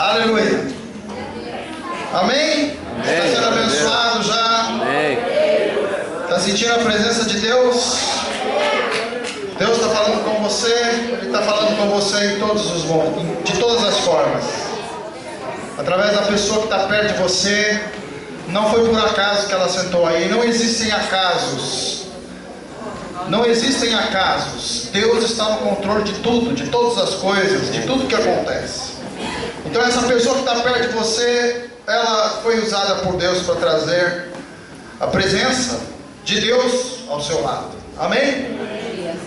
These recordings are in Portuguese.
Aleluia. Amém? Está sendo abençoado já? Amém. Está sentindo a presença de Deus? Deus está falando com você. Ele está falando com você de todas as formas. Através da pessoa que está perto de você. Não foi por acaso que ela sentou aí. Não existem acasos. Não existem acasos. Deus está no controle de tudo, de todas as coisas, de tudo que acontece. Então essa pessoa que está perto de você, ela foi usada por Deus para trazer a presença de Deus ao seu lado. Amém?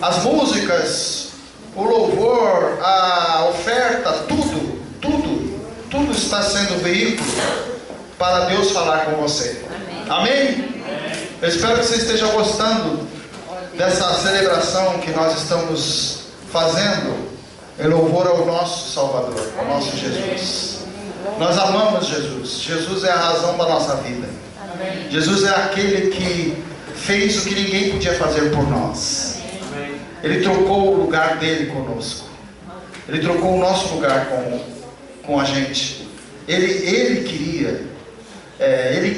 As músicas, o louvor, a oferta, tudo está sendo veículo para Deus falar com você. Amém? Eu espero que você esteja gostando dessa celebração que nós estamos fazendo em louvor ao nosso Salvador, ao nosso Jesus. Nós amamos Jesus. Jesus é a razão da nossa vida. Jesus é aquele que fez o que ninguém podia fazer por nós. Ele trocou o lugar dele conosco. Ele trocou o nosso lugar com a gente. Ele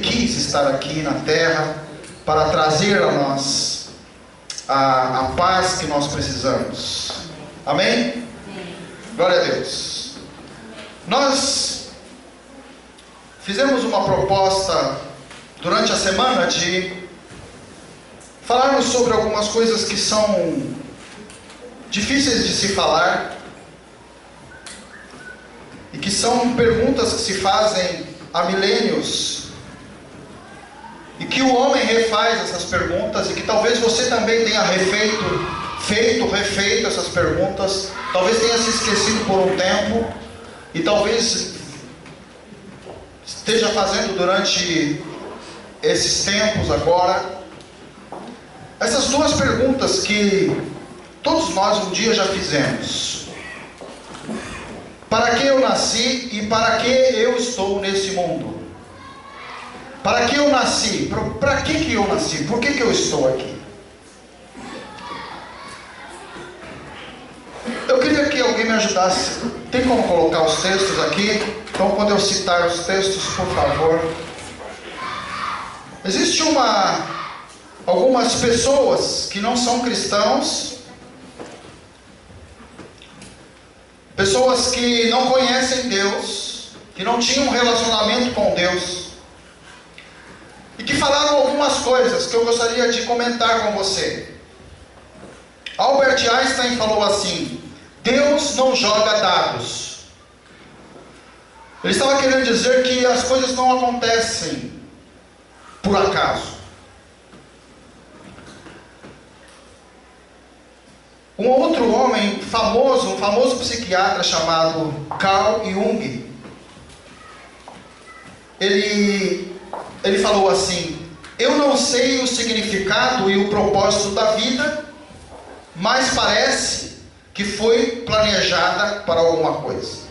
quis estar aqui na terra para trazer a nós a paz que nós precisamos. Amém? Glória a Deus. Nós fizemos uma proposta durante a semana de falarmos sobre algumas coisas que são difíceis de se falar e que são perguntas que se fazem há milênios e que o homem refaz essas perguntas e que talvez você também tenha refeito essas perguntas, talvez tenha se esquecido por um tempo e talvez esteja fazendo durante esses tempos agora. Essas duas perguntas que todos nós um dia já fizemos: para que eu nasci e para que eu estou nesse mundo? Para que eu nasci? Para que eu nasci? Por que eu estou aqui? Eu queria que alguém me ajudasse. Tem como colocar os textos aqui? Então, quando eu citar os textos, por favor. Existe algumas pessoas que não são cristãos, pessoas que não conhecem Deus, que não tinham um relacionamento com Deus, e que falaram algumas coisas que eu gostaria de comentar com você. Albert Einstein falou assim: Deus não joga dados. Ele estava querendo dizer que as coisas não acontecem por acaso. Um outro homem famoso, um famoso psiquiatra chamado Carl Jung, ele falou assim: eu não sei o significado e o propósito da vida, mas parece que foi planejada para alguma coisa.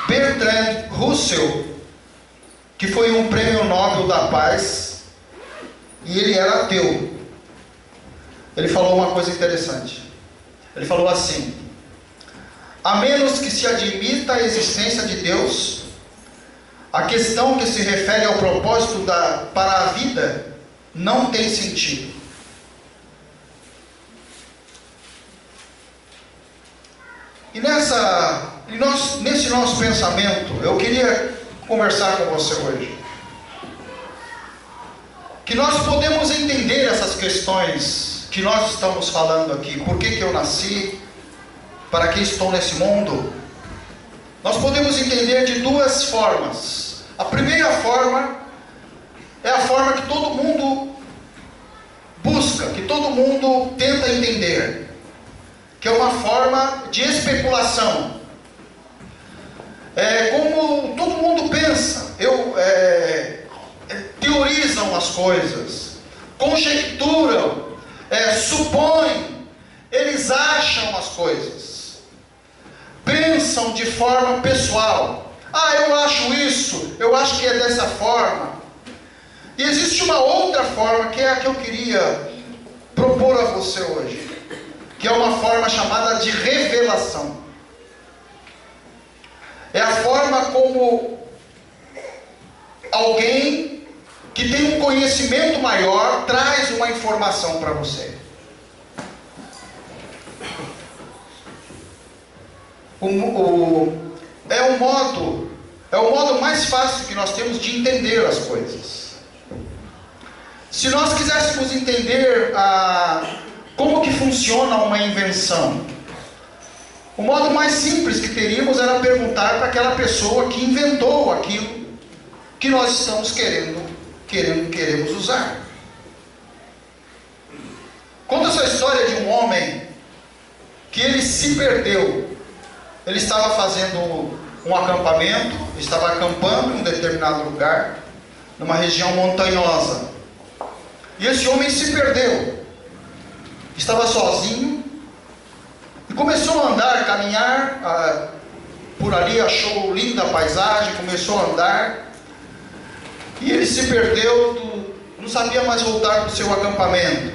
Bertrand Russell, que foi um prêmio Nobel da Paz, e ele era ateu, ele falou uma coisa interessante. Ele falou assim: a menos que se admita a existência de Deus, a questão que se refere ao propósito para a vida não tem sentido. E nesse nosso pensamento, eu queria conversar com você hoje. Que nós podemos entender essas questões que nós estamos falando aqui. Por que eu nasci? Para que estou nesse mundo? Nós podemos entender de duas formas. A primeira forma é a forma que todo mundo busca, que todo mundo tenta entender, que é uma forma de especulação. Como todo mundo pensa, teorizam as coisas, conjecturam, supõem, eles acham as coisas, pensam de forma pessoal. Eu acho isso, eu acho que é dessa forma. E existe uma outra forma, que é a que eu queria propor a você hoje, que é uma forma chamada de revelação. É a forma como alguém que tem um conhecimento maior traz uma informação para você. É o modo mais fácil que nós temos de entender as coisas. Se nós quiséssemos entender como que funciona uma invenção, o modo mais simples que teríamos era perguntar para aquela pessoa que inventou aquilo que nós estamos queremos usar. Conta essa história de um homem que ele se perdeu. Ele estava fazendo um acampamento, estava acampando em um determinado lugar, numa região montanhosa. E esse homem se perdeu. Estava sozinho e começou a andar, caminhar por ali, achou linda a paisagem, começou a andar. E ele se perdeu, não sabia mais voltar para o seu acampamento.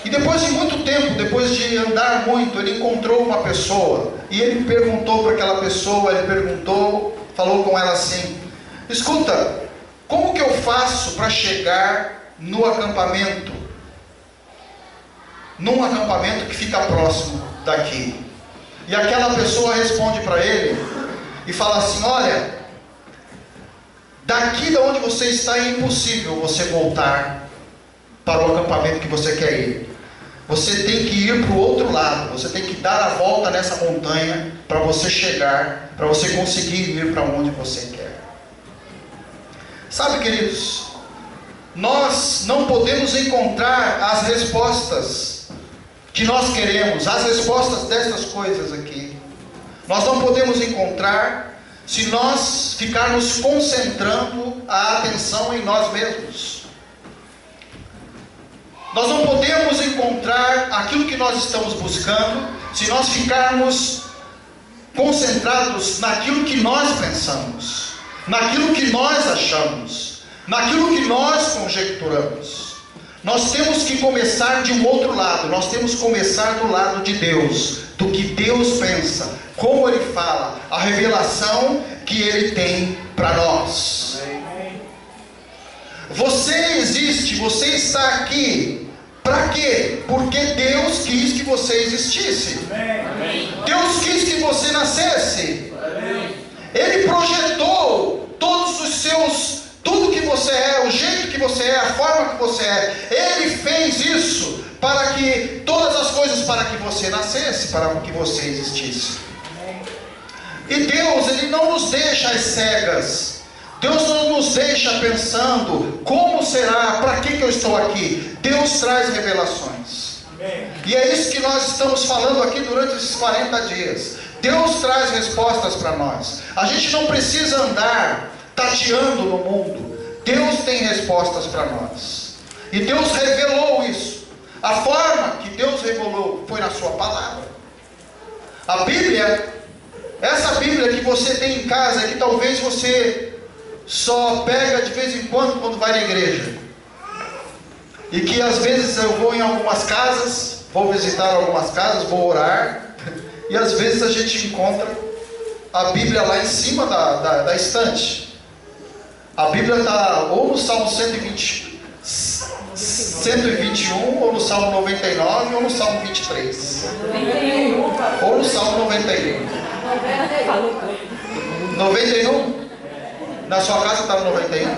E depois de muito tempo, depois de andar muito, ele encontrou uma pessoa. E ele perguntou para aquela pessoa, falou com ela assim: escuta, como que eu faço para chegar no acampamento? Num acampamento que fica próximo daqui. E aquela pessoa responde para ele e fala assim: olha, daqui de onde você está é impossível você voltar para o acampamento que você quer ir. Você tem que ir para o outro lado, você tem que dar a volta nessa montanha para você chegar, para você conseguir ir para onde você quer. Sabe, queridos, nós não podemos encontrar as respostas que nós queremos, as respostas dessas coisas aqui. Nós não podemos encontrar se nós ficarmos concentrando a atenção em nós mesmos. Nós não podemos encontrar aquilo que nós estamos buscando se nós ficarmos concentrados naquilo que nós pensamos, naquilo que nós achamos, naquilo que nós conjecturamos. Nós temos que começar de um outro lado, nós temos que começar do lado de Deus, do que Deus pensa, como Ele fala, a revelação que Ele tem para nós. Você existe, você está aqui, para quê? Porque Deus quis que você existisse. Deus quis que você nascesse. Ele projetou todos os seus, tudo que você é, o jeito que você é, a forma que você é. Ele fez isso para que todas as coisas, para que você nascesse, para que você existisse. E Deus, Ele não nos deixa às cegas. Deus não nos deixa pensando, como será, para que eu estou aqui? Deus traz revelações. E é isso que nós estamos falando aqui durante esses 40 dias. Deus traz respostas para nós. A gente não precisa andar tateando no mundo. Deus tem respostas para nós. E Deus revelou isso. A forma que Deus revelou foi na sua palavra. A Bíblia, essa Bíblia que você tem em casa, que talvez você só pega de vez em quando vai na igreja, e que às vezes eu vou em algumas casas, vou visitar algumas casas, vou orar, e às vezes a gente encontra a Bíblia lá em cima da estante. A Bíblia está ou no Salmo 121, ou no Salmo 99, ou no Salmo 23, ou no Salmo 91. 91? Na sua casa está no 91?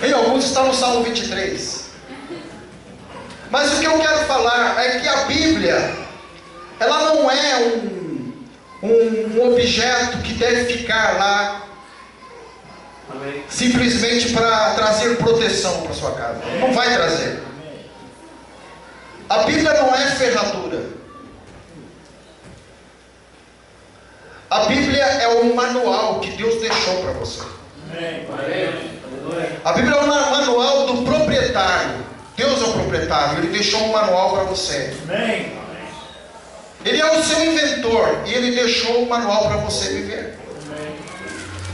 Em alguns está no Salmo 23. Mas o que eu quero falar é que a Bíblia, ela não é um objeto que deve ficar lá simplesmente para trazer proteção para sua casa. Não vai trazer. A Bíblia não é ferradura. A Bíblia é um manual que Deus deixou para você. A Bíblia é um manual do proprietário. Deus é o proprietário, Ele deixou um manual para você. Ele é o seu inventor e Ele deixou um manual para você viver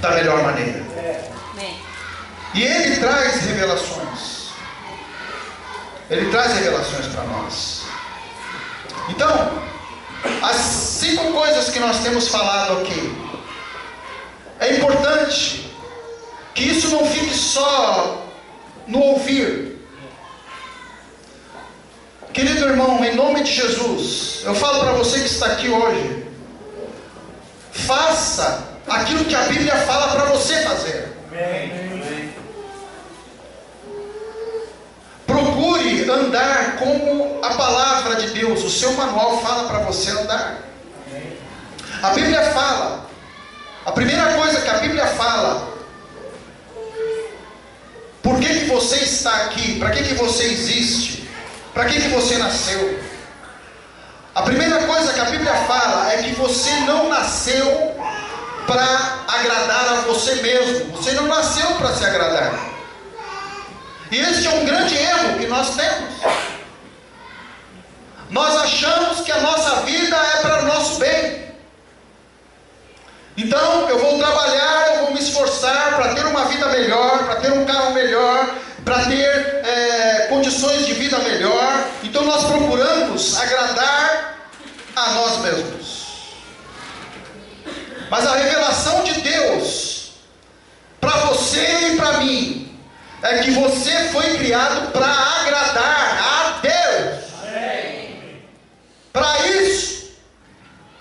da melhor maneira. E Ele traz revelações. Ele traz revelações para nós. Então, as 5 coisas que nós temos falado aqui, é importante que isso não fique só no ouvir. Querido irmão, em nome de Jesus, eu falo para você que está aqui hoje, faça aquilo que a Bíblia fala para você fazer. Procure andar como a palavra de Deus, o seu manual fala para você andar. A Bíblia fala, a primeira coisa que a Bíblia fala, por que você está aqui, para que você existe, para que você nasceu. A primeira coisa que a Bíblia fala é que você não nasceu para agradar a você mesmo, você não nasceu para se agradar. E este é um grande erro que nós temos. Nós achamos que a nossa vida é para o nosso bem. Então eu vou trabalhar, eu vou me esforçar para ter uma vida melhor, para ter um carro melhor, para ter condições de vida melhor. Então nós procuramos agradar a nós mesmos. Mas a revelação de Deus para você e para mim é que você foi criado para agradar a Deus. Para isso.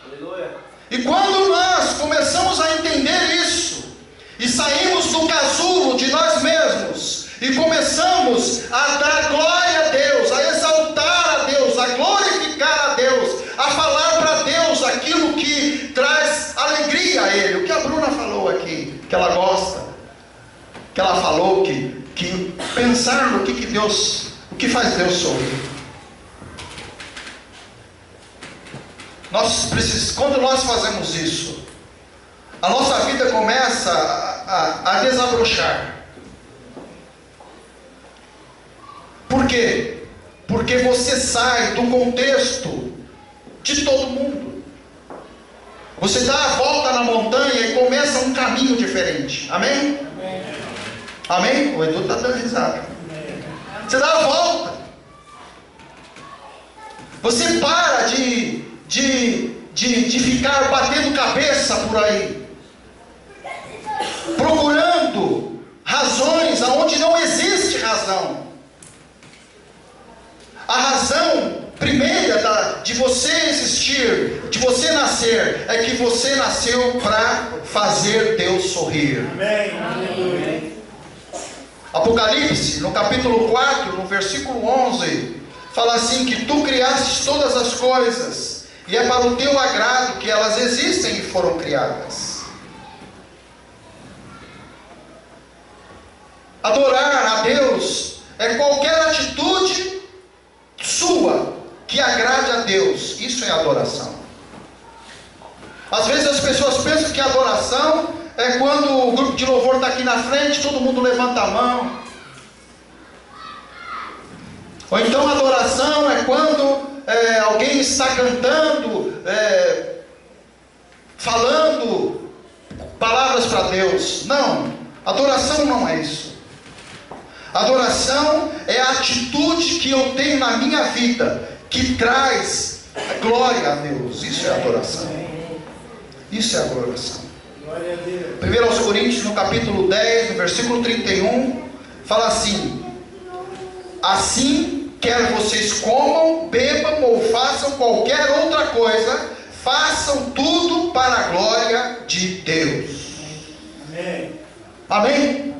Aleluia. E quando nós começamos a entender isso, e saímos do casulo de nós mesmos, e começamos a dar glória a Deus, a exaltar a Deus, a glorificar a Deus, a falar para Deus aquilo que traz alegria a Ele. O que a Bruna falou aqui, que ela gosta, que ela falou que pensar no que Deus, o que faz Deus sorrir. Quando nós fazemos isso, a nossa vida começa a desabrochar. Por quê? Porque você sai do contexto de todo mundo. Você dá a volta na montanha e começa um caminho diferente. Amém? Amém? O Edu está dando risada. Você dá a volta. Você para de ficar batendo cabeça por aí, procurando razões aonde não existe razão. A razão primeira de você existir, de você nascer, é que você nasceu para fazer Deus sorrir. Amém. Apocalipse, no capítulo 4, no versículo 11, fala assim, que tu criastes todas as coisas, e é para o teu agrado que elas existem e foram criadas. Adorar a Deus é qualquer atitude sua que agrade a Deus. Isso é adoração. Às vezes as pessoas pensam que adoração é quando o grupo de louvor está aqui na frente, todo mundo levanta a mão. Ou então adoração é quando alguém está cantando, falando palavras para Deus. Não, adoração não é isso. Adoração é a atitude que eu tenho na minha vida, que traz glória a Deus. Isso é adoração. Isso é adoração. 1 Coríntios, no capítulo 10, no versículo 31, fala assim: assim, quer vocês comam, bebam ou façam qualquer outra coisa, façam tudo para a glória de Deus. Amém? Amém?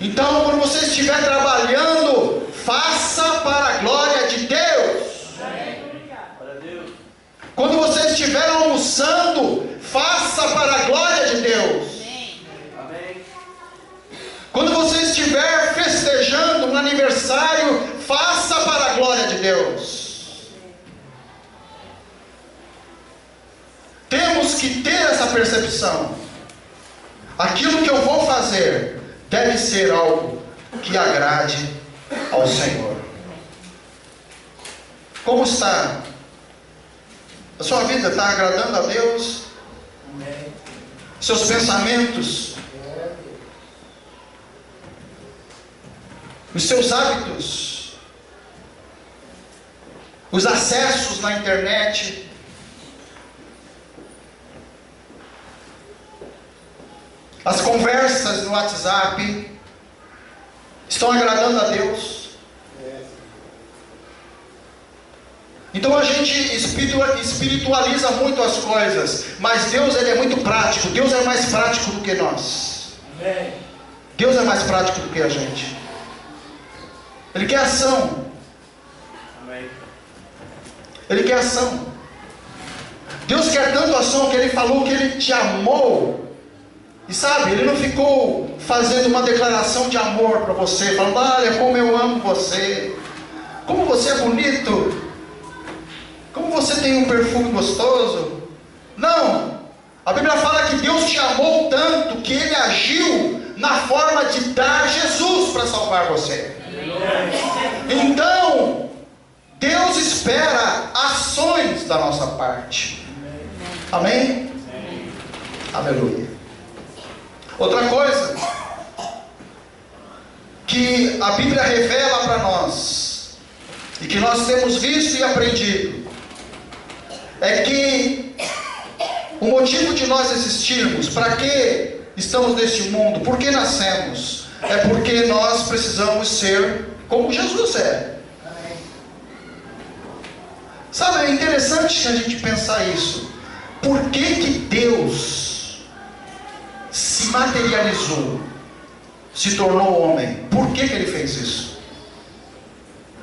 Então, quando você estiver trabalhando, faça para a glória de Deus. Quando você estiver almoçando, faça para a glória de Deus. Quando você estiver festejando um aniversário, faça para a glória de Deus. Temos que ter essa percepção. Aquilo que eu vou fazer deve ser algo que agrade ao Senhor. Como está? A sua vida está agradando a Deus? Seus pensamentos, os seus hábitos os acessos na internet, as conversas no WhatsApp estão agradando a Deus. Então a gente espiritualiza muito as coisas, mas Deus, ele é muito prático. Deus é mais prático do que nós. Deus é mais prático do que a gente. Ele quer ação. Ele quer ação. Deus quer tanto ação que Ele falou que Ele te amou. E sabe, Ele não ficou fazendo uma declaração de amor para você, falando: olha como eu amo você, como você é bonito, como você tem um perfume gostoso. Não, a Bíblia fala que Deus te amou tanto que Ele agiu na forma de dar Jesus para salvar você. Então Deus espera ações da nossa parte. Amém? Aleluia. Outra coisa que a Bíblia revela para nós, e que nós temos visto e aprendido, é que o motivo de nós existirmos, para que estamos neste mundo, por que nascemos, é porque nós precisamos ser como Jesus é. Sabe, é interessante a gente pensar isso. Por que Deus se materializou, se tornou homem? Por que Ele fez isso?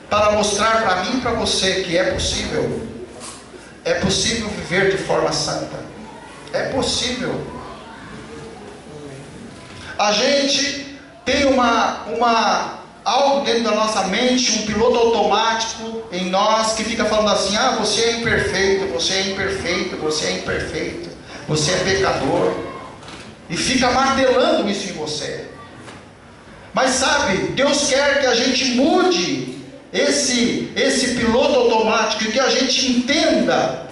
Para mostrar para mim e para você que é possível viver de forma santa. É possível. A gente tem algo dentro da nossa mente, um piloto automático em nós que fica falando assim: ah, você é imperfeito, você é imperfeito, você é imperfeito, você é pecador, e fica martelando isso em você. Mas sabe, Deus quer que a gente mude esse piloto automático, e que a gente entenda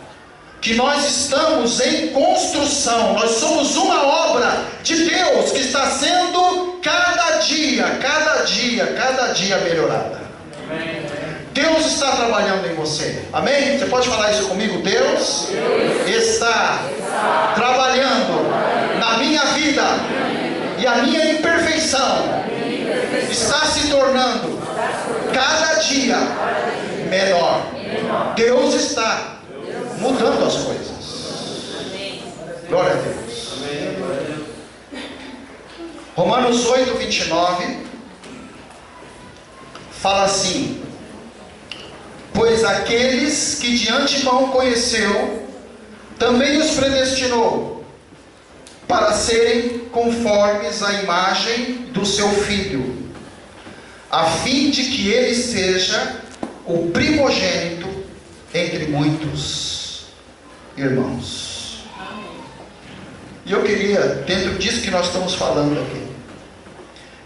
que nós estamos em construção. Nós somos uma obra de Deus que está sendo cada dia melhorada. Deus está trabalhando em você. Amém? Você pode falar isso comigo? Deus está trabalhando na minha vida, e a minha imperfeição está se tornando cada dia menor. Deus está mudando as coisas. Glória a Deus. Romanos 8, 29 fala assim: pois aqueles que de antemão conheceu, também os predestinou para serem conformes à imagem do seu Filho, a fim de que ele seja o primogênito entre muitos irmãos. E eu queria, dentro disso que nós estamos falando aqui,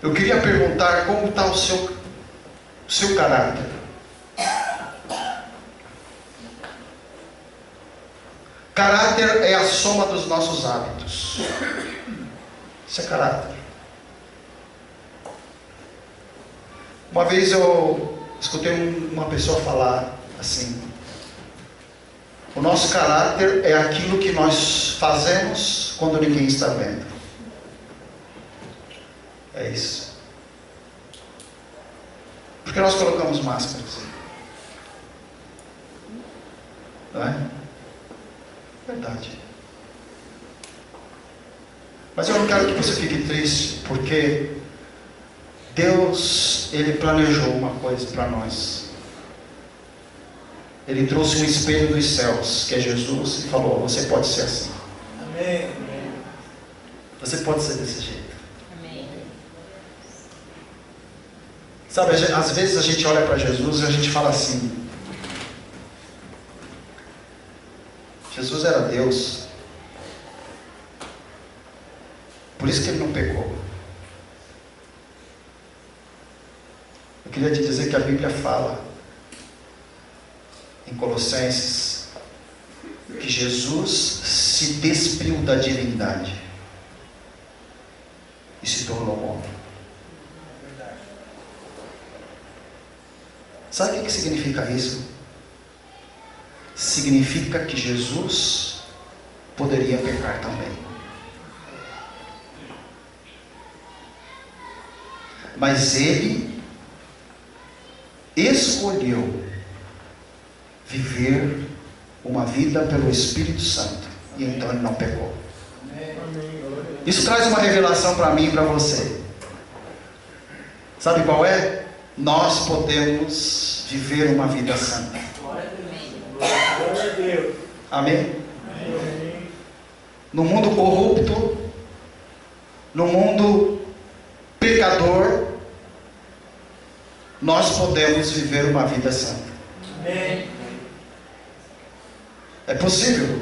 eu queria perguntar como está o seu caráter. Caráter é a soma dos nossos hábitos. Isso é caráter. Uma vez eu escutei uma pessoa falar assim: o nosso caráter é aquilo que nós fazemos quando ninguém está vendo. É isso. Porque nós colocamos máscaras, não é? Verdade. Mas eu não quero que você fique triste, porque Deus, Ele planejou uma coisa para nós. Ele trouxe um espelho dos céus, que é Jesus, e falou: você pode ser assim. Amém. Você pode ser desse jeito. Amém. Sabe, às vezes a gente olha para Jesus e a gente fala assim: Jesus era Deus, por isso que Ele não pecou. Eu queria te dizer que a Bíblia fala em Colossenses que Jesus se despiu da divindade e se tornou homem. Sabe o que significa isso? significa que Jesus poderia pecar também. Mas ele escolheu viver uma vida pelo Espírito Santo, e então ele não pecou. Isso traz uma revelação para mim e para você. Sabe qual é? Nós podemos viver uma vida santa. Amém? No mundo corrupto, no mundo pecador, nós podemos viver uma vida santa. É possível?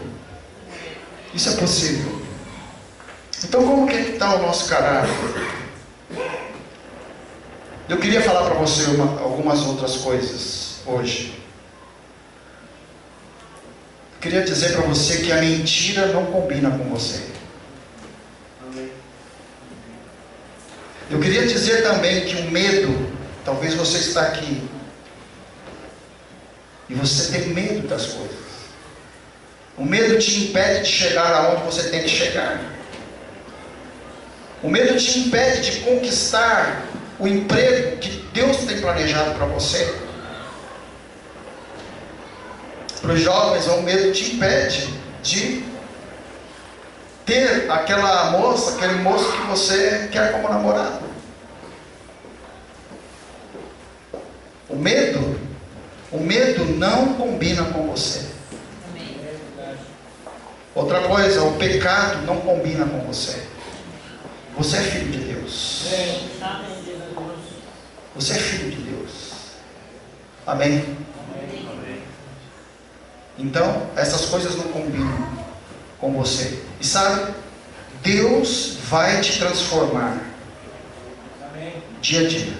Isso é possível. Então como que está o nosso caráter? Eu queria falar para você algumas outras coisas hoje. Eu queria dizer para você que a mentira não combina com você. Eu queria dizer também que o medo, talvez você está aqui e você tem medo das coisas. O medo te impede de chegar aonde você tem que chegar. O medo te impede de conquistar o emprego que Deus tem planejado para você. Para os jovens, o medo te impede de ter aquela moça, aquele moço que você quer como namorado. O medo não combina com você. Outra coisa, o pecado não combina com você. Você é filho de Deus. Você é filho de Deus. Amém? Então, essas coisas não combinam com você. E sabe, Deus vai te transformar dia a dia.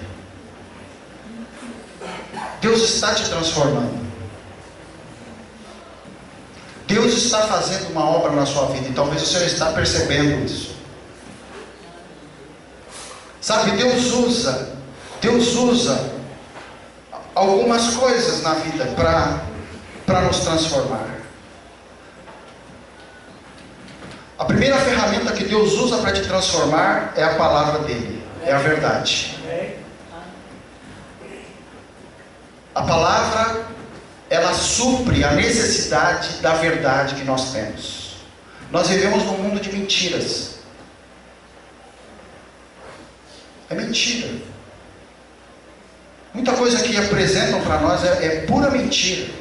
Deus está te transformando. Deus está fazendo uma obra na sua vida, e talvez você não está percebendo isso. Sabe, Deus usa algumas coisas na vida para nos transformar. A primeira ferramenta que Deus usa para te transformar é a palavra dele, é a verdade. A palavra, ela supre a necessidade da verdade que nós temos. Nós vivemos num mundo de mentiras. É mentira. Muita coisa que apresentam para nós é pura mentira.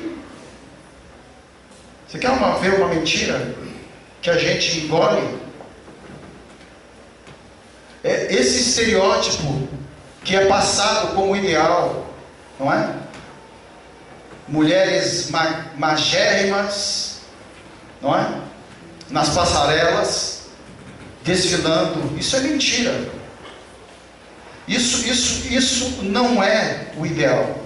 Você quer ver uma mentira que a gente engole? É esse estereótipo que é passado como ideal, não é? Mulheres magérrimas, não é? Nas passarelas, desfilando. Isso é mentira. Isso não é o ideal.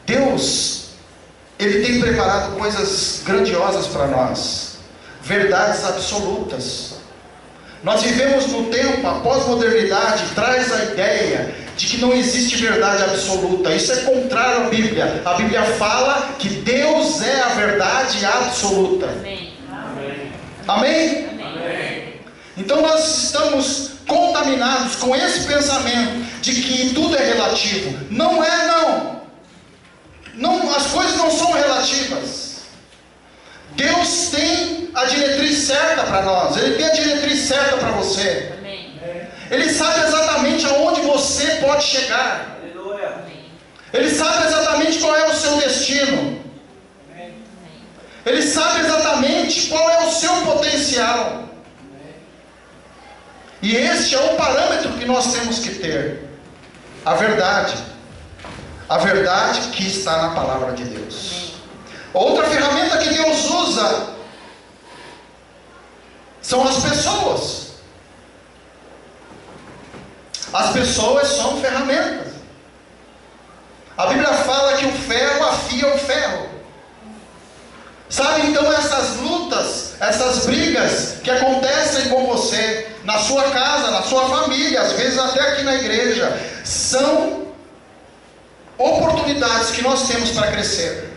Deus, Ele tem preparado coisas grandiosas para nós, verdades absolutas. Nós vivemos no tempo, a pós-modernidade traz a ideia de que não existe verdade absoluta. Isso é contrário à Bíblia. A Bíblia fala que Deus é a verdade absoluta. Amém? Amém? Amém. Então nós estamos contaminados com esse pensamento de que tudo é relativo. Não é, não. As coisas não são relativas. Deus tem a diretriz certa para nós. Ele tem a diretriz certa para você. Amém. Ele sabe exatamente aonde você pode chegar. Aleluia. Ele sabe exatamente qual é o seu destino. Amém. Ele sabe exatamente qual é o seu potencial. E este é o parâmetro que nós temos que ter. A verdade. A verdade que está na palavra de Deus. Outra ferramenta que Deus usa são as pessoas. As pessoas são ferramentas. A Bíblia fala que o ferro afia o ferro. Sabe, então essas lutas, essas brigas que acontecem com você, na sua casa, na sua família, às vezes até aqui na igreja, são oportunidades que nós temos para crescer,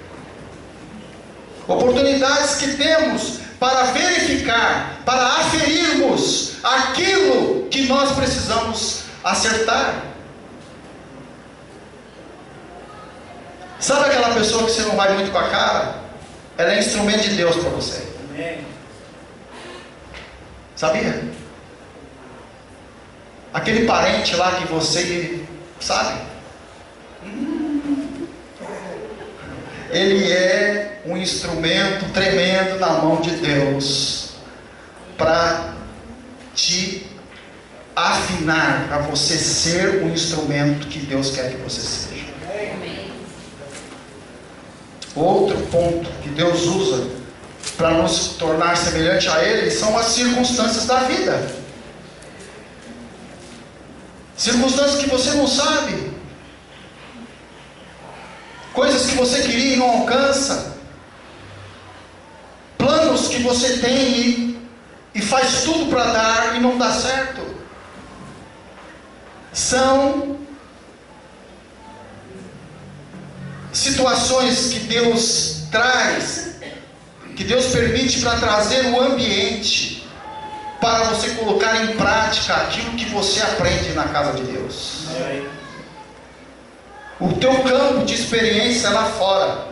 oportunidades que temos para verificar, para aferirmos aquilo que nós precisamos acertar. Sabe aquela pessoa que você não vai muito com a cara? Ela é instrumento de Deus para você. Amém. Sabia? Aquele parente lá que você sabe? Ele é um instrumento tremendo na mão de Deus para te afinar, para você ser o instrumento que Deus quer que você seja. Outro ponto que Deus usa para nos tornar semelhante a Ele são as circunstâncias da vida. Circunstâncias que você não sabe, coisas que você queria e não alcança, planos que você tem e faz tudo para dar e não dá certo. São situações que Deus traz, que Deus permite para trazer o ambiente para você colocar em prática aquilo que você aprende na casa de Deus. O teu campo de experiência é lá fora.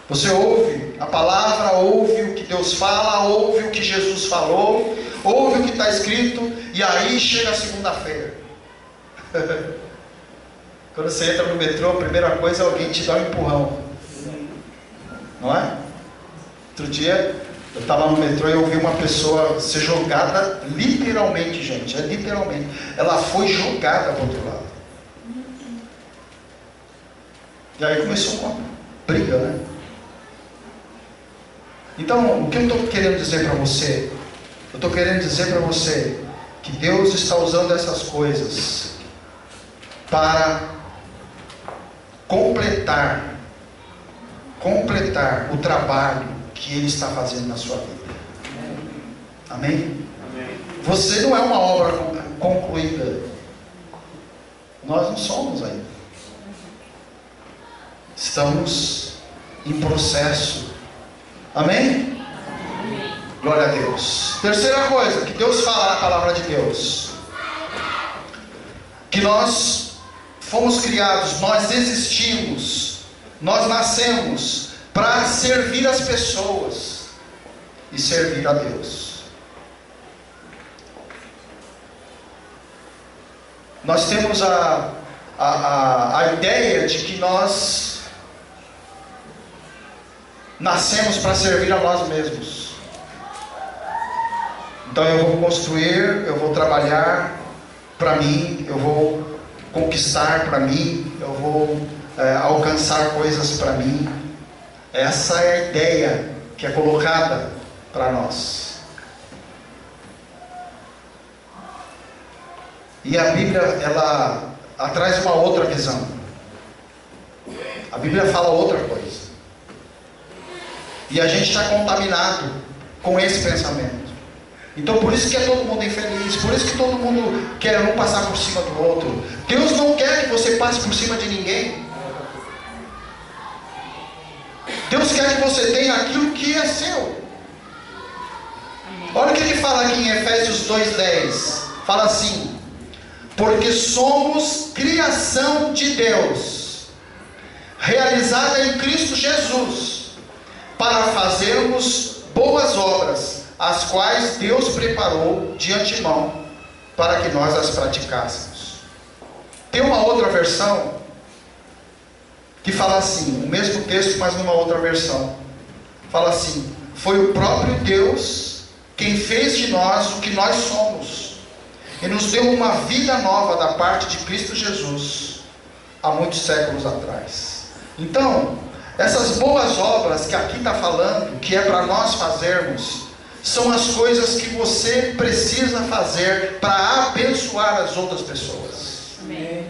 Você ouve a palavra, ouve o que Deus fala, ouve o que Jesus falou, ouve o que está escrito, e aí chega a segunda-feira. Quando você entra no metrô, a primeira coisa é alguém te dar um empurrão. Não é? Outro dia, eu estava no metrô e eu vi uma pessoa ser jogada, literalmente, gente, é literalmente. Ela foi jogada para o outro lado. E aí começou uma briga, né? Então, o que eu estou querendo dizer para você? Eu estou querendo dizer para você que Deus está usando essas coisas para completar o trabalho que Ele está fazendo na sua vida. Amém? Amém. Você não é uma obra concluída. Nós não somos ainda. Estamos em processo. Amém? Amém. Glória a Deus. Terceira coisa que Deus fala na palavra de Deus: que nós fomos criados, nós existimos, nós nascemos para servir as pessoas e servir a Deus. Nós temos a ideia de que nós nascemos para servir a nós mesmos. Então eu vou construir, eu vou trabalhar para mim, eu vou conquistar para mim, eu vou alcançar coisas para mim. Essa é a ideia que é colocada para nós. E a Bíblia, ela traz uma outra visão. A Bíblia fala outra coisa. E a gente está contaminado com esse pensamento. Então por isso que é todo mundo infeliz, por isso que todo mundo quer um passar por cima do outro. Deus não quer que você passe por cima de ninguém. Deus quer que você tenha aquilo que é seu. Olha o que ele fala aqui em Efésios 2:10. Fala assim: porque somos criação de Deus, realizada em Cristo Jesus, para fazermos boas obras, as quais Deus preparou de antemão para que nós as praticássemos. Tem uma outra versão que fala assim, o mesmo texto, mas numa outra versão. Fala assim: foi o próprio Deus quem fez de nós o que nós somos, e nos deu uma vida nova da parte de Cristo Jesus, há muitos séculos atrás. Então, essas boas obras que aqui está falando, que é para nós fazermos, são as coisas que você precisa fazer para abençoar as outras pessoas. Amém.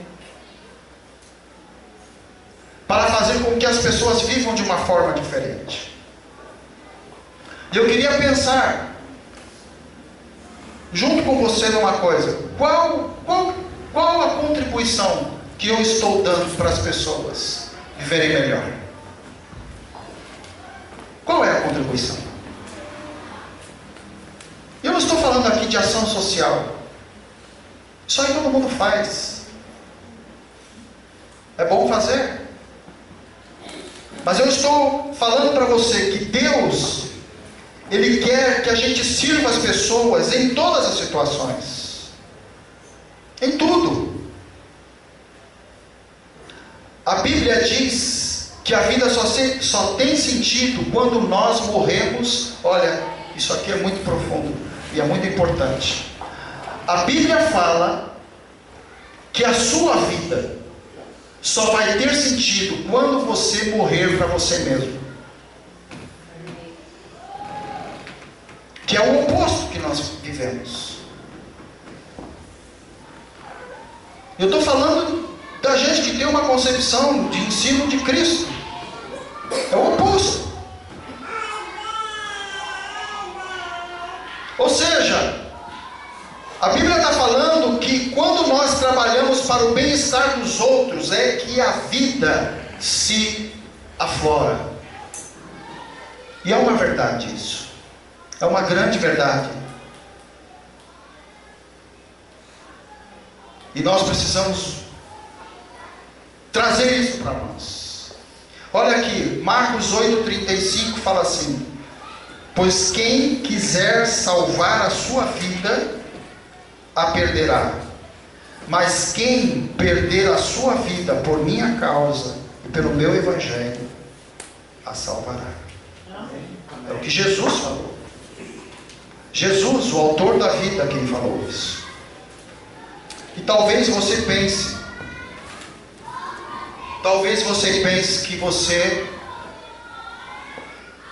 Para fazer com que as pessoas vivam de uma forma diferente. E eu queria pensar junto com você numa coisa: qual a contribuição que eu estou dando para as pessoas viverem melhor? Qual é a contribuição? Eu não estou falando aqui de ação social. Isso aí todo mundo faz. É bom fazer. Mas eu estou falando para você que Deus, Ele quer que a gente sirva as pessoas em todas as situações. Em tudo. A Bíblia diz que a vida só tem sentido quando nós morremos. Olha, isso aqui é muito profundo e é muito importante. A Bíblia fala que a sua vida só vai ter sentido quando você morrer para você mesmo. Que é o oposto que nós vivemos. Eu estou falando da gente que tem uma concepção de ensino de Cristo. É o oposto. Ou seja, a Bíblia está falando que quando nós trabalhamos para o bem-estar dos outros, é que a vida se aflora. E é uma verdade isso. É uma grande verdade. E nós precisamos trazer isso para nós. Olha aqui, Marcos 8,35 fala assim: pois quem quiser salvar a sua vida, a perderá. Mas quem perder a sua vida por minha causa e pelo meu evangelho, a salvará. É o que Jesus falou. Jesus, o autor da vida, quem falou isso. E talvez você pense que você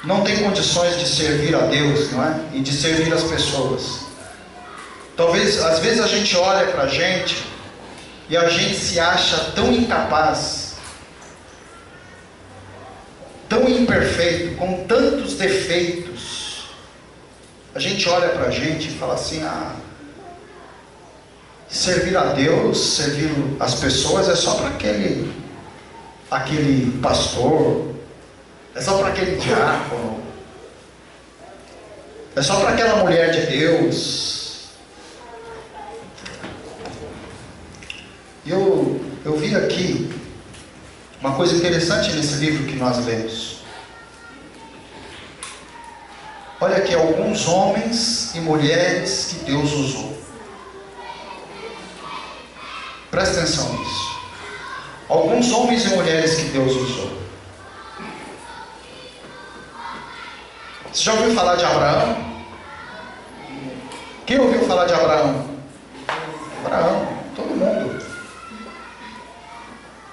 não tem condições de servir a Deus, não é? E de servir as pessoas. Talvez, às vezes a gente olha para a gente e a gente se acha tão incapaz, tão imperfeito, com tantos defeitos. A gente olha para a gente e fala assim: servir a Deus, servir as pessoas é só para aquele pastor, é só para aquele diácono, é só para aquela mulher de Deus. Eu vi aqui uma coisa interessante nesse livro que nós lemos. Olha aqui, alguns homens e mulheres que Deus usou. Presta atenção nisso. Alguns homens e mulheres que Deus usou. Você já ouviu falar de Abraão? Quem ouviu falar de Abraão? Abraão, todo mundo.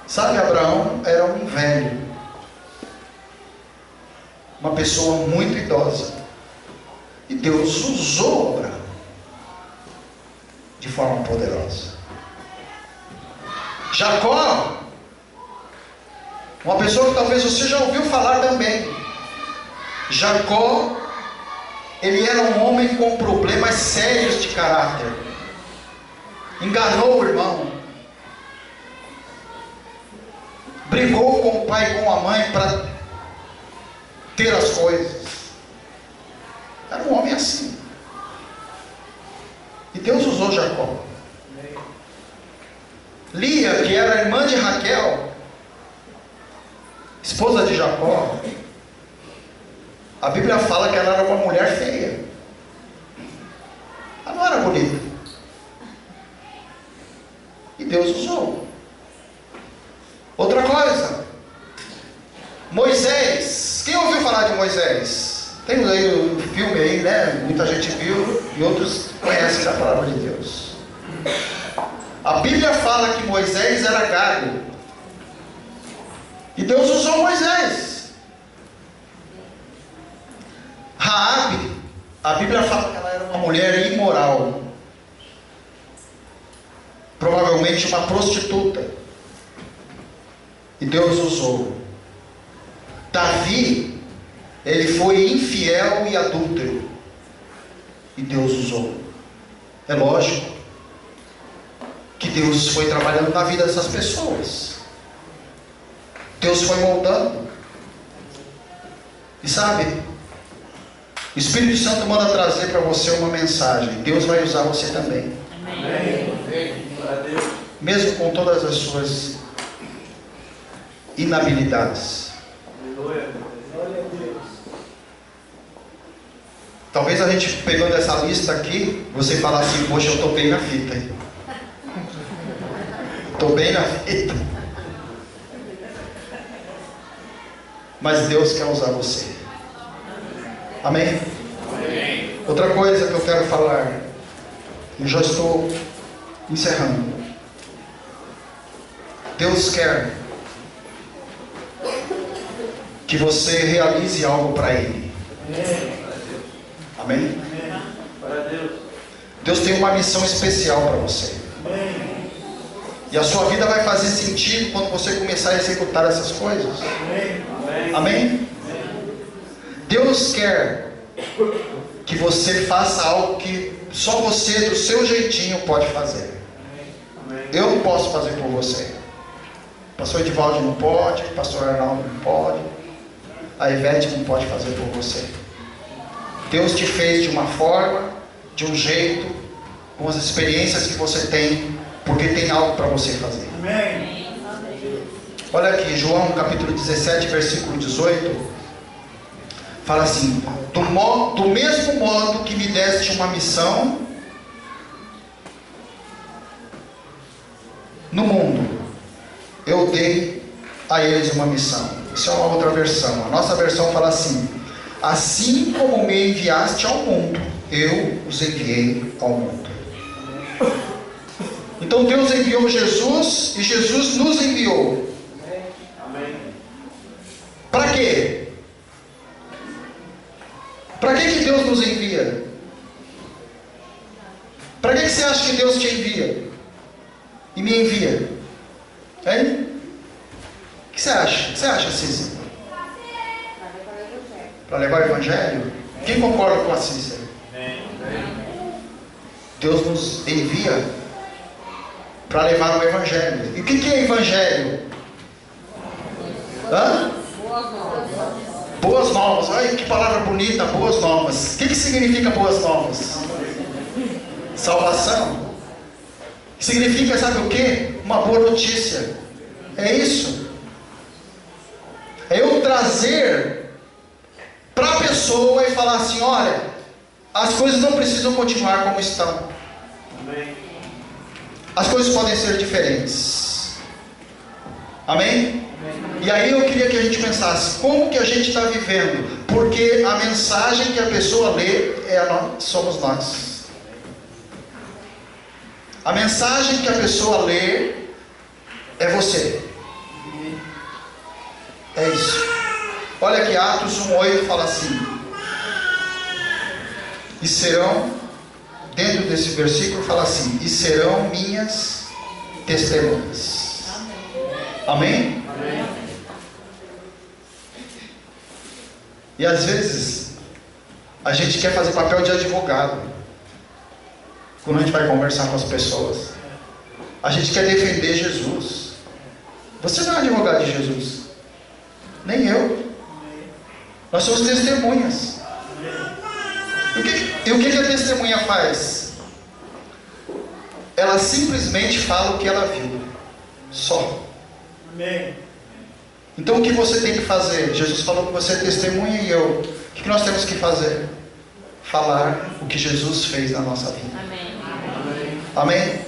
Sabe, Abraão era um velho, uma pessoa muito idosa, e Deus usou Abraão de forma poderosa. Jacó, uma pessoa que talvez você já ouviu falar também. Jacó, ele era um homem com problemas sérios de caráter, enganou o irmão, brigou com o pai e com a mãe para ter as coisas. Era um homem assim. E Deus usou Jacó. Lia, que era irmã de Raquel, esposa de Jacó, a Bíblia fala que ela era uma mulher feia. Ela não era bonita. E Deus usou. Outra coisa, Moisés. Quem ouviu falar de Moisés? Tem aí o filme aí, né? Muita gente viu e outros conhecem a palavra de Deus. A Bíblia fala que Moisés era gago. E Deus usou Moisés. Raabe, a Bíblia fala que ela era uma mulher imoral. Provavelmente uma prostituta. E Deus usou. Davi, ele foi infiel e adúltero. E Deus usou. É lógico. que Deus foi trabalhando na vida dessas pessoas. Deus foi moldando. E sabe, o Espírito Santo manda trazer para você uma mensagem. Deus vai usar você também. Amém. Mesmo com todas as suas inabilidades. Talvez a gente pegando essa lista aqui, você falar assim, poxa, eu estou bem na fita. Estou bem na fita. Mas Deus quer usar você. Amém? Amém. Outra coisa que eu quero falar, eu já estou encerrando. Deus quer que você realize algo para Ele. Amém? Deus tem uma missão especial para você. E a sua vida vai fazer sentido quando você começar a executar essas coisas. Amém? Deus quer que você faça algo que só você, do seu jeitinho, pode fazer. Eu não posso fazer por você. Pastor Edivaldo não pode, Pastor Arnaldo não pode, a Ivete não pode fazer por você. Deus te fez de uma forma, de um jeito, com as experiências que você tem, porque tem algo para você fazer. Amém. Olha aqui, João capítulo 17, versículo 18, fala assim: do mesmo modo que me deste uma missão no mundo, eu dei a eles uma missão. Isso é uma outra versão. A nossa versão fala assim: assim como me enviaste ao mundo, eu os enviei ao mundo. Então Deus enviou Jesus e Jesus nos enviou. Para quê? Para que Deus nos envia? Para que você acha que Deus te envia? E me envia? Hein? O que você acha? O que você acha, Cícero? Para levar o Evangelho? Quem concorda com a Cícero? Deus nos envia para levar o Evangelho. E o que é Evangelho? Hã? Boas novas. Ai, que palavra bonita, boas novas. O que significa boas novas? Salvação. Significa, sabe o que? Uma boa notícia. É isso. É eu trazer para a pessoa e falar assim: olha, as coisas não precisam continuar como estão. As coisas podem ser diferentes. Amém? E aí eu queria que a gente pensasse, como que a gente está vivendo? Porque a mensagem que a pessoa lê somos nós. A mensagem que a pessoa lê é você. É isso. Olha aqui, Atos 1:8 fala assim: e serão, dentro desse versículo fala assim: e serão minhas testemunhas. Amém? Amém. E às vezes a gente quer fazer papel de advogado quando a gente vai conversar com as pessoas. A gente quer defender Jesus. Você não é advogado de Jesus, nem eu. Nós somos testemunhas. E o que a testemunha faz? Ela simplesmente fala o que ela viu. Só. Então o que você tem que fazer? Jesus falou que você é testemunha e eu. O que nós temos que fazer? Falar o que Jesus fez na nossa vida. Amém?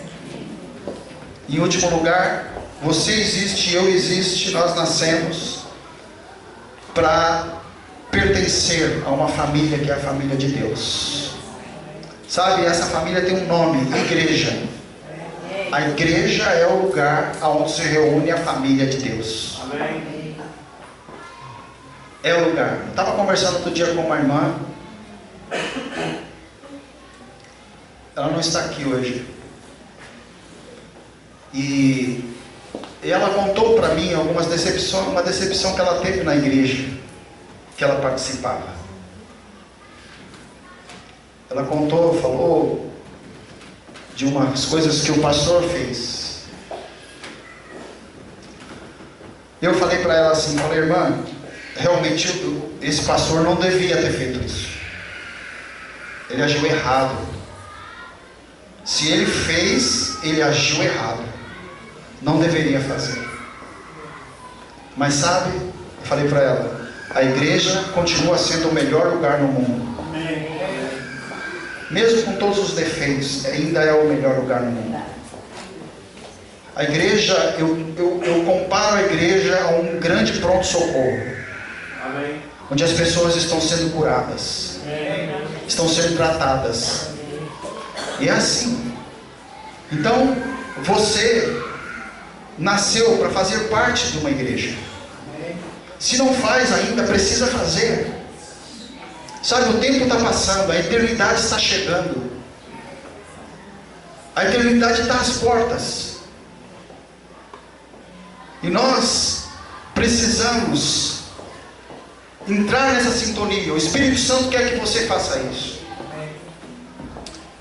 Em último lugar, você existe, eu existe, nós nascemos para pertencer a uma família que é a família de Deus. Sabe, essa família tem um nome: igreja. A igreja é o lugar onde se reúne a família de Deus. Amém. É o lugar. Eu estava conversando outro dia com uma irmã. Ela não está aqui hoje. E ela contou para mim algumas decepções, uma decepção que ela teve na igreja que ela participava. Ela contou, falou de umas coisas que o pastor fez. Eu falei para ela assim, falei, irmã, realmente esse pastor não devia ter feito isso. Ele agiu errado. Se ele fez, ele agiu errado. Não deveria fazer. Mas sabe, eu falei para ela, a igreja continua sendo o melhor lugar no mundo. Mesmo com todos os defeitos, ainda é o melhor lugar no mundo. A igreja, eu comparo a igreja a um grande pronto-socorro. Onde as pessoas estão sendo curadas. Estão sendo tratadas. E é assim. Então, você nasceu para fazer parte de uma igreja. Se não faz ainda, precisa fazer. Sabe, o tempo está passando, a eternidade está chegando. A eternidade está às portas. E nós precisamos entrar nessa sintonia. O Espírito Santo quer que você faça isso.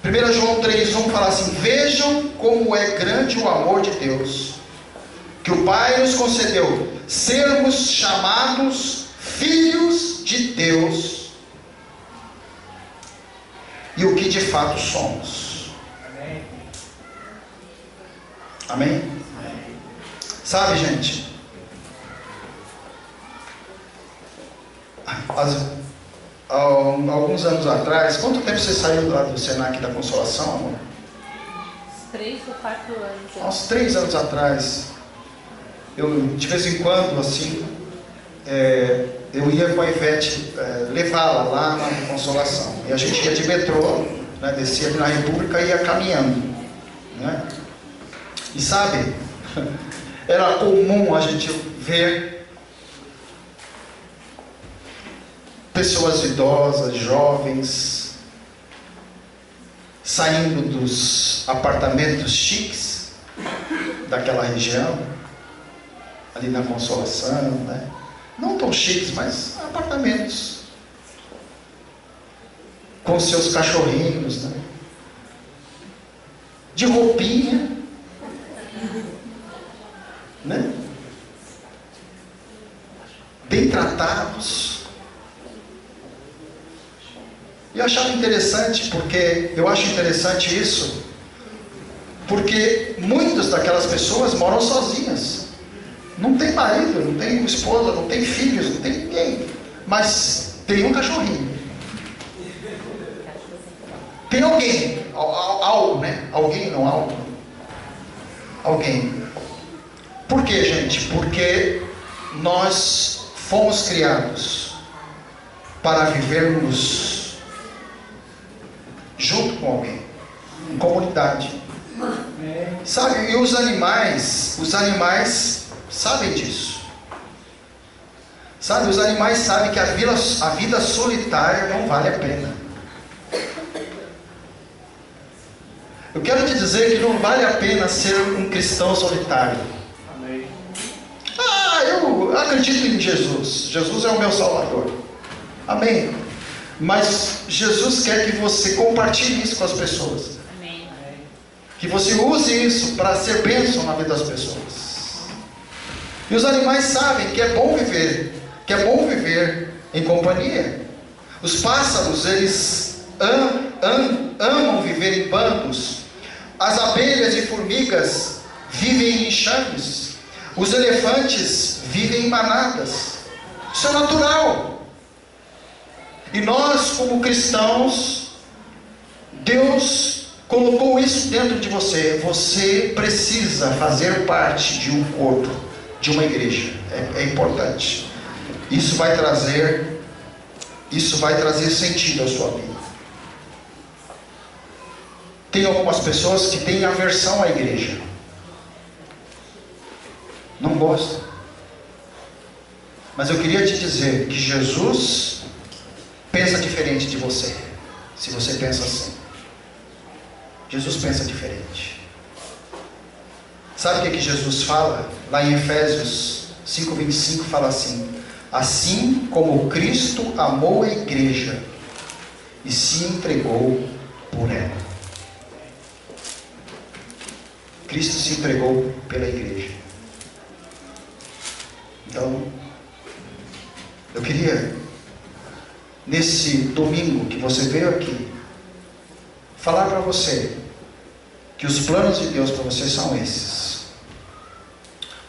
1 João 3:1 fala assim: vejam como é grande o amor de Deus, que o Pai nos concedeu sermos chamados filhos de Deus, e o que de fato somos. Amém? Sabe, gente, alguns anos atrás, quanto tempo você saiu lá do Senac da Consolação, amor? 3 ou 4 anos. Há uns 3 anos atrás, eu de vez em quando, assim, eu ia com a Ivete levá-la lá na Consolação. E a gente ia de metrô, né, descia na República e ia caminhando, né? E sabe, era comum a gente ver pessoas idosas, jovens, saindo dos apartamentos chiques daquela região, ali na Consolação, né? Não tão chiques, mas apartamentos, com seus cachorrinhos, né? De roupinha, né? Bem tratados. E eu achava interessante, porque eu acho interessante isso, porque muitas daquelas pessoas moram sozinhas. Não tem marido, não tem esposa, não tem filhos, não tem ninguém. Mas tem um cachorrinho. Tem alguém, algo, né? Alguém, não algo. Alguém. Por quê, gente? Porque nós fomos criados para vivermos junto com alguém, em comunidade. Sabe, e os animais sabem disso. Sabe, os animais sabem que a vida solitária não vale a pena. Eu quero te dizer que não vale a pena ser um cristão solitário. Eu acredito em Jesus. Jesus é o meu Salvador. Amém. Mas Jesus quer que você compartilhe isso com as pessoas. Amém. Que você use isso para ser bênção na vida das pessoas. E os animais sabem que é bom viver em companhia. Os pássaros, eles amam viver em bandos. As abelhas e formigas vivem em enxames. Os elefantes vivem em manadas. Isso é natural. E nós, como cristãos, Deus colocou isso dentro de você. Você precisa fazer parte de um corpo, de uma igreja. É importante. Isso vai trazer sentido à sua vida. Tem algumas pessoas que têm aversão à igreja. Não gostam. Mas eu queria te dizer que Jesus pensa diferente de você. Se você pensa assim, Jesus pensa diferente. Sabe o que Jesus fala? Lá em Efésios 5:25 fala assim: assim como Cristo amou a igreja e se entregou por ela. Cristo se entregou pela igreja. Então, eu queria, nesse domingo que você veio aqui, falar para você que os planos de Deus para você são esses.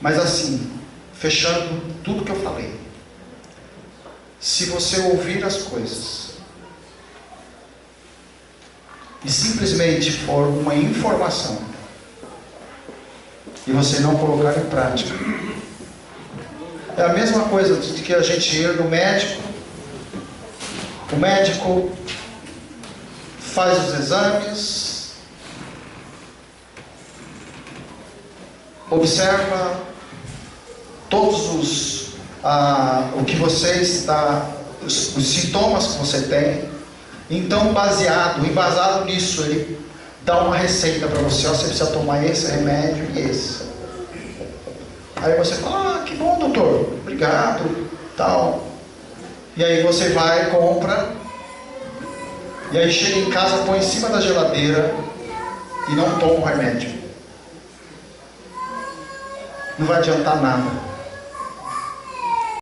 Mas assim, fechando tudo que eu falei, se você ouvir as coisas e simplesmente for uma informação e você não colocar em prática, é a mesma coisa de que a gente ir no médico, o médico faz os exames, observa todos o que você está, os sintomas que você tem. Então, embasado nisso, ele dá uma receita para você. Você precisa tomar esse remédio e esse. Aí você fala, que bom, doutor, obrigado, tal. E aí você vai, compra, e aí chega em casa, põe em cima da geladeira e não toma o remédio. Não vai adiantar nada.